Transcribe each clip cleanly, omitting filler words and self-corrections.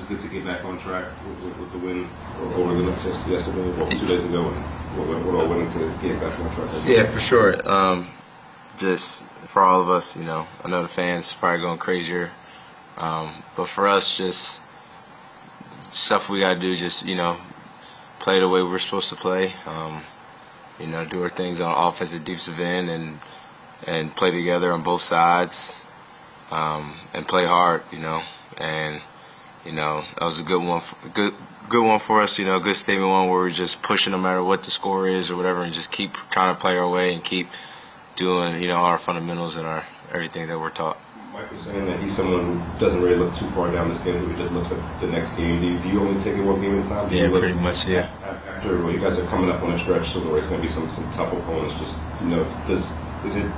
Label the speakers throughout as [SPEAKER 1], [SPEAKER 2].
[SPEAKER 1] just good to get back on track with the win over the Knicks yesterday, well, 2 days ago, and what all went into get back on track?
[SPEAKER 2] Yeah, for sure. Just for all of us, I know the fans probably going crazier, but for us, just stuff we got to do, just play the way we're supposed to play. Do our things on offensive, defensive end, and play together on both sides, and play hard. And that was a good one. Good one for us. Good statement one where we're just pushing no matter what the score is or whatever, and just keep trying to play our way and keep doing our fundamentals and our everything that we're taught.
[SPEAKER 1] Mike was saying that he's someone who doesn't really look too far down the schedule. He just looks at the next game. Do you only take it one game at a time?
[SPEAKER 2] Yeah, pretty much. Yeah.
[SPEAKER 1] After you guys are coming up on a stretch, so there's going to be some tough opponents. Just is it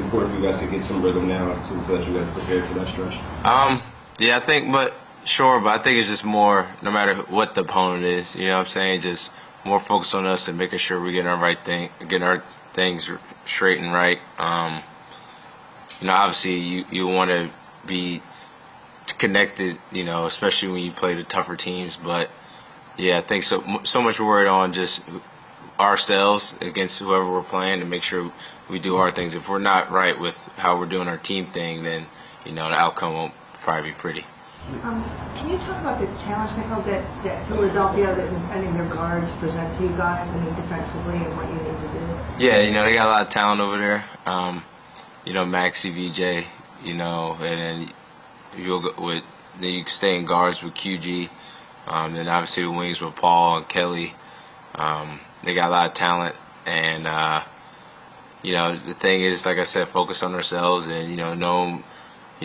[SPEAKER 1] important for you guys to get some rhythm now so that you guys are prepared for that stretch?
[SPEAKER 2] Yeah, I think, but I think it's just more, no matter what the opponent is, what I'm saying, just more focused on us and making sure we're getting our things straight and right. Obviously you want to be connected, especially when you play the tougher teams. But yeah, I think so much worried on just ourselves against whoever we're playing to make sure we do our things. If we're not right with how we're doing our team thing, then the outcome won't probably be pretty.
[SPEAKER 3] Can you talk about the challenge, Mikal, that Philadelphia, their guards present to you guys, defensively, and what you need to do?
[SPEAKER 2] Yeah, they got a lot of talent over there. Maxey, VJ, and then you stay in guards with QG. Then obviously the wings with Paul and Kelly. They got a lot of talent, and the thing is, like I said, focus on ourselves and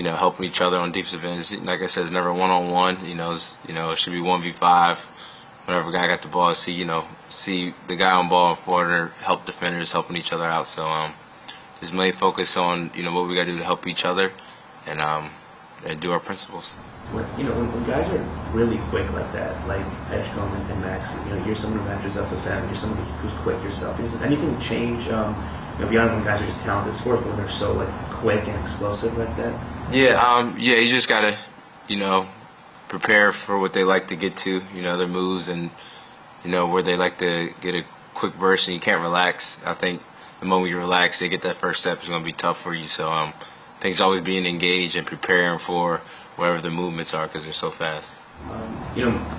[SPEAKER 2] helping each other on defensive ends. Like I said, it's never one-on-one. It should be 1v5. Whenever a guy got the ball, see the guy on ball and forward, help defenders, helping each other out. So just mainly focus on what we got to do to help each other and do our principles.
[SPEAKER 4] When guys are really quick like that, like Edgecombe and Max, you're someone who matches up with them. You're someone who's quick yourself. Does anything change beyond when guys are just talented sports, when they're so quick and explosive like that?
[SPEAKER 2] Yeah, you just gotta, prepare for what they like to get to, their moves and, where they like to get a quick burst, and you can't relax. I think the moment you relax, they get that first step is going to be tough for you. So I think it's always being engaged and preparing for whatever the movements are because they're so fast.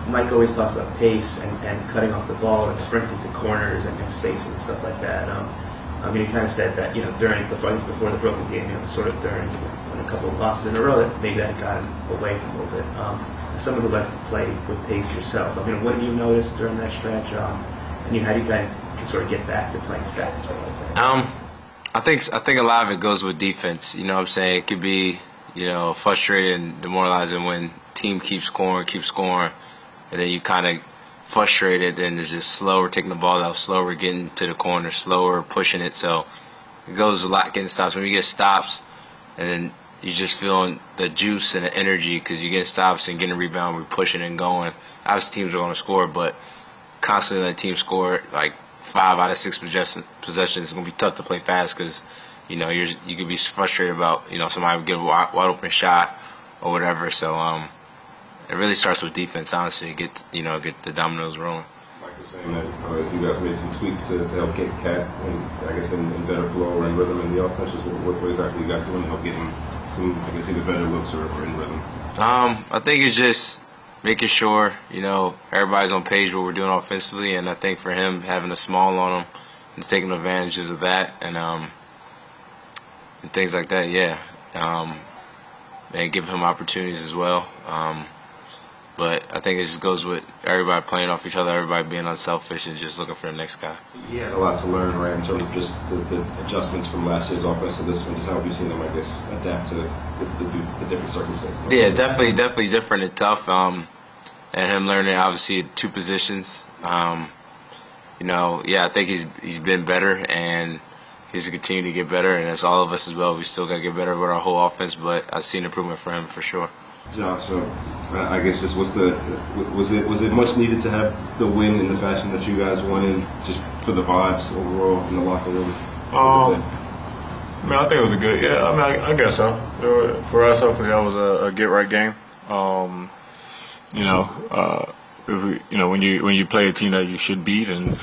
[SPEAKER 4] Mike always talks about pace and cutting off the ball and sprinting to corners and spacing and stuff like that. He kind of said that, before the Brooklyn game, sort of during a couple of losses in a row, that maybe that got him away from a little bit. As someone who likes to play with pace yourself, what do you notice during that stretch? And how do you guys can sort of get back to playing faster like that?
[SPEAKER 2] I think a lot of it goes with defense. What I'm saying? It could be, frustrating and demoralizing when team keeps scoring, and then you kind of frustrated and it's just slower taking the ball out, slower getting to the corner, slower pushing it. So it goes a lot getting stops. When you get stops, and then you're just feeling the juice and the energy because you get stops and getting a rebound, we're pushing and going. Obviously teams are going to score, but constantly letting teams score 5 out of 6 possessions is going to be tough to play fast because you could be frustrated about somebody would get a wide open shot or whatever. So it really starts with defense, honestly, get the dominoes rolling.
[SPEAKER 1] Mike was saying that you guys made some tweaks to help get Cat, and I guess in better flow and rhythm in the offense. What exactly you guys doing to help get him some, either better looks or in rhythm?
[SPEAKER 2] I think it's just making sure everybody's on page what we're doing offensively, and I think for him having a small on him and taking advantages of that and things like that, yeah, and give him opportunities as well. But I think it just goes with everybody playing off each other, everybody being unselfish and just looking for the next guy.
[SPEAKER 1] He had a lot to learn, right, in terms of just the adjustments from last year's offense to this one. Just how have you seen them, I guess, adapt to the different circumstances?
[SPEAKER 2] Yeah, definitely different and tough. And him learning, obviously, 2 positions. I think he's been better, and he's continuing to get better, and that's all of us as well. We still got to get better with our whole offense, but I've seen improvement for him for sure.
[SPEAKER 1] Josh, I guess just was it much needed to have the win in the fashion that you guys won in, just for the vibes overall in the locker room?
[SPEAKER 5] I think it was a good. Yeah, I guess so. For us, hopefully that was a get right game. when you play a team that you should beat and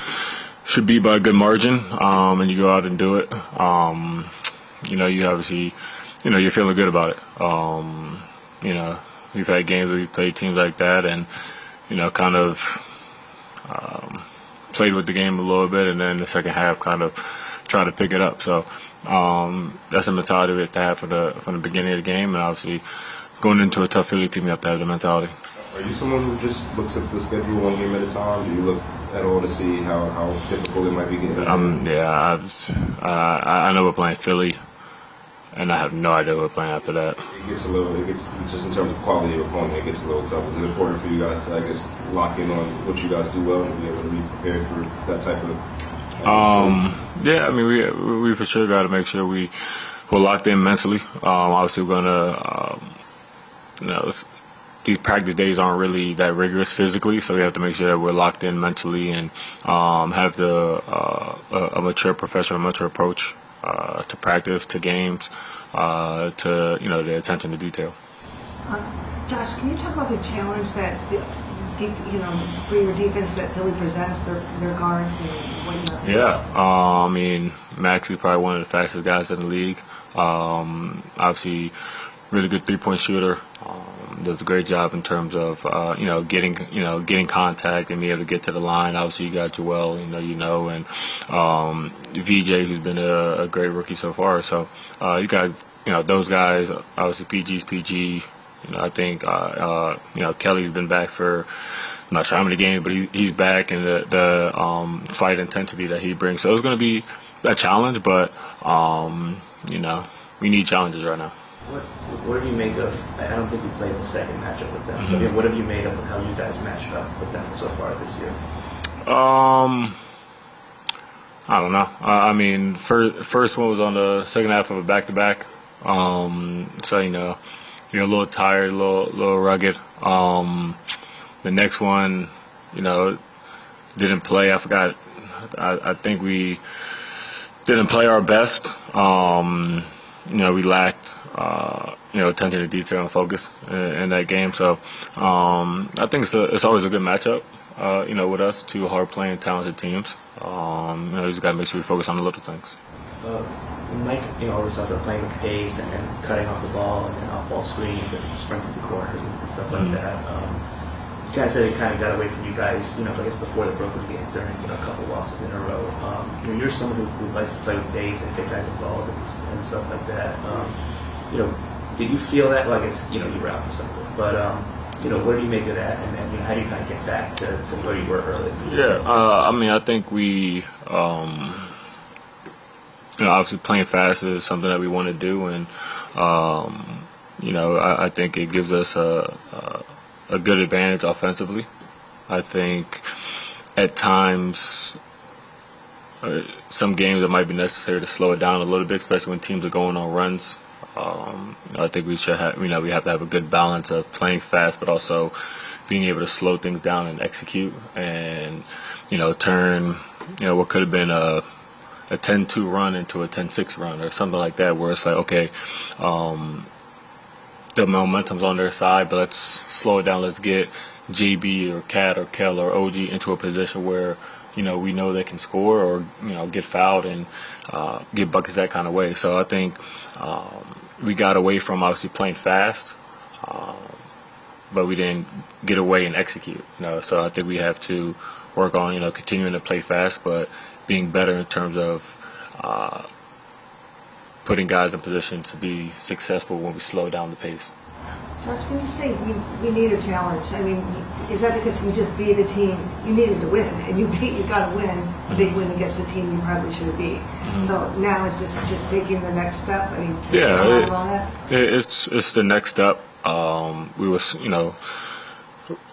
[SPEAKER 5] should beat by a good margin, and you go out and do it, you obviously, you're feeling good about it. We've had games where we played teams like that, and kind of played with the game a little bit, and then the second half kind of try to pick it up. So that's a mentality we have to have from the beginning of the game, and obviously going into a tough Philly team, you have to have the mentality.
[SPEAKER 1] Are you someone who just looks at the schedule one game at a time? Do you look at all to see how difficult it might be getting?
[SPEAKER 5] I know we're playing Philly, and I have no idea who we're playing after that.
[SPEAKER 1] It gets just in terms of quality of opponent, it gets a little tough. Is it important for you guys to, I guess, lock in on what you guys do well and be able to be prepared for that type of?
[SPEAKER 5] We for sure got to make sure we're locked in mentally. Obviously, we're gonna, these practice days aren't really that rigorous physically, so we have to make sure that we're locked in mentally and have a mature professional, mature approach to practice, to games, to the attention to detail.
[SPEAKER 3] Josh, can you talk about the challenge that for your defense that Philly presents, their guards and whatnot?
[SPEAKER 5] Yeah, Max is probably one of the fastest guys in the league. Obviously, really good three-point shooter. Does a great job in terms of getting contact and being able to get to the line. Obviously, you got Joel, and VJ, who's been a great rookie so far. So you got those guys. Obviously, PG's PG. I think Kelly's been back for I'm not sure how many games, but he's back, and the fight intensity that he brings. So it's going to be a challenge, but we need challenges right now.
[SPEAKER 4] What have you made of? I don't think you played the second matchup with them. Mm-hmm. What have you made of how you guys matched up with them so far this year?
[SPEAKER 5] I don't know. First one was on the second half of a back-to-back. So you're a little tired, a little rugged. The next one, didn't play. I forgot. I think we didn't play our best. We lacked. Attention to detail and focus in that game. So I think it's always a good matchup, with us, two hard-playing, talented teams. You just got to make sure we focus on the little things.
[SPEAKER 4] Mike, always talks about playing with pace and cutting off the ball and off-ball screens and sprinting the corners and stuff like that. You kind of said it kind of got away from you guys, I guess before the broken game during a couple losses in a row. You're someone who likes to play with pace and get guys involved and stuff like that. Did you feel that? Well, I guess, you were out for something. But, what do you make of that? And how do you kind of get back to where you were earlier?
[SPEAKER 5] Yeah, I think we, obviously playing fast is something that we want to do. And, I think it gives us a good advantage offensively. I think at times some games it might be necessary to slow it down a little bit, especially when teams are going on runs. I think we should have, we have to have a good balance of playing fast, but also being able to slow things down and execute, and turn what could have been a 10-2 run into a 10-6 run or something like that, where it's like, okay, the momentum's on their side, but let's slow it down. Let's get JB or Cat or Kel or OG into a position where we know they can score or get fouled and get buckets that kind of way. So I think we got away from obviously playing fast, but we didn't get away and execute. So I think we have to work on continuing to play fast, but being better in terms of putting guys in position to be successful when we slow down the pace.
[SPEAKER 3] Josh, when you say we need a challenge, is that because you just beat a team you needed to win, and you got to win a big win against a team you probably should have beat? Mm-hmm. So now is this just taking the next step?
[SPEAKER 5] It's the next step. We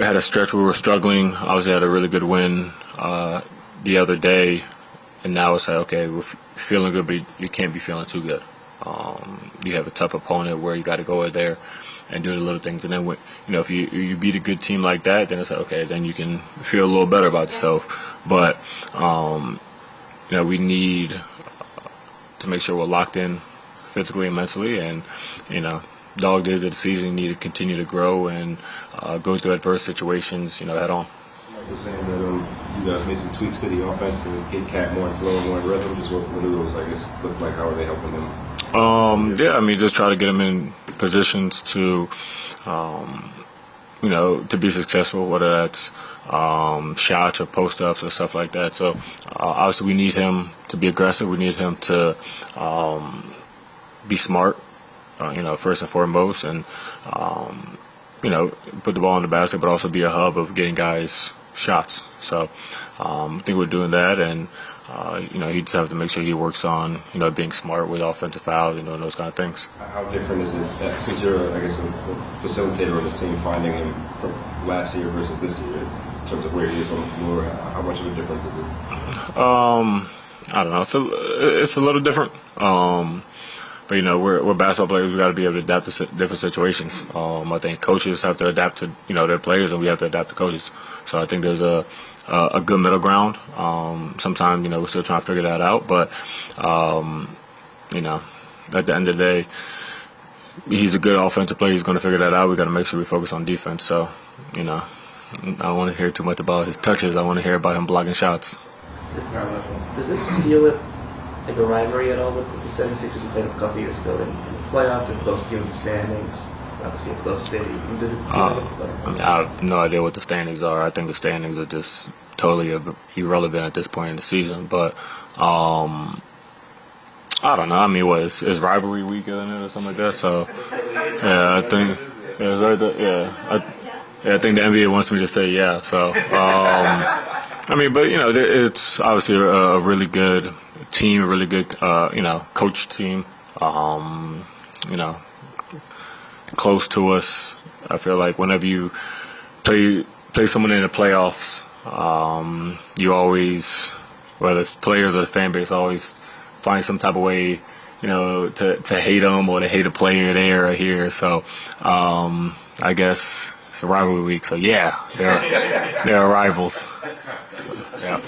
[SPEAKER 5] had a stretch where we were struggling. Obviously, had a really good win the other day, and now it's like, okay, we're feeling good, but you can't be feeling too good. You have a tough opponent where you got to go in there and do the little things, and then if you beat a good team like that, then it's like, okay, then you can feel a little better about yourself. But we need to make sure we're locked in physically and mentally, and dog days of the season. You need to continue to grow and go through adverse situations, head on.
[SPEAKER 1] Mike was saying that you guys made some tweaks to the offense to get Cat more in flow, more in rhythm. Just what do those, I guess, look like? How are they helping them?
[SPEAKER 5] Just try to get him in positions to, to be successful, whether that's shots or post-ups or stuff like that. So obviously we need him to be aggressive. We need him to be smart, first and foremost, and, put the ball in the basket, but also be a hub of getting guys shots. So I think we're doing that, and he just has to make sure he works on, being smart with offensive fouls and doing those kind of things.
[SPEAKER 1] How different is it that, since you're, I guess, a facilitator of the team, finding him from last year versus this year in terms of where he is on the floor? How much of a difference is it?
[SPEAKER 5] I don't know. It's a little different. But we're basketball players. We got to be able to adapt to different situations. I think coaches have to adapt to their players, and we have to adapt to coaches. So I think there's a good middle ground. Sometimes we're still trying to figure that out, but at the end of the day, he's a good offensive player. He's going to figure that out. We got to make sure we focus on defense. So I don't want to hear too much about his touches. I want to hear about him blocking shots.
[SPEAKER 4] Does this feel like a rivalry at all with the 76ers who played a couple years ago in the playoffs and close to the standings? It's obviously a close city. Does it feel
[SPEAKER 5] I have no idea what the standings are. I think the standings are just totally irrelevant at this point in the season. But I don't know. I mean, is rivalry week in it or something like that? So yeah, I think I think the NBA wants me to say yeah. So it's obviously a really good team, a really good coach team. Close to us. I feel like whenever you play someone in the playoffs, you always, whether it's players or the fan base, always find some type of way, to hate them or to hate a player there or here. So I guess it's a rivalry week. So yeah, they're rivals. Yeah.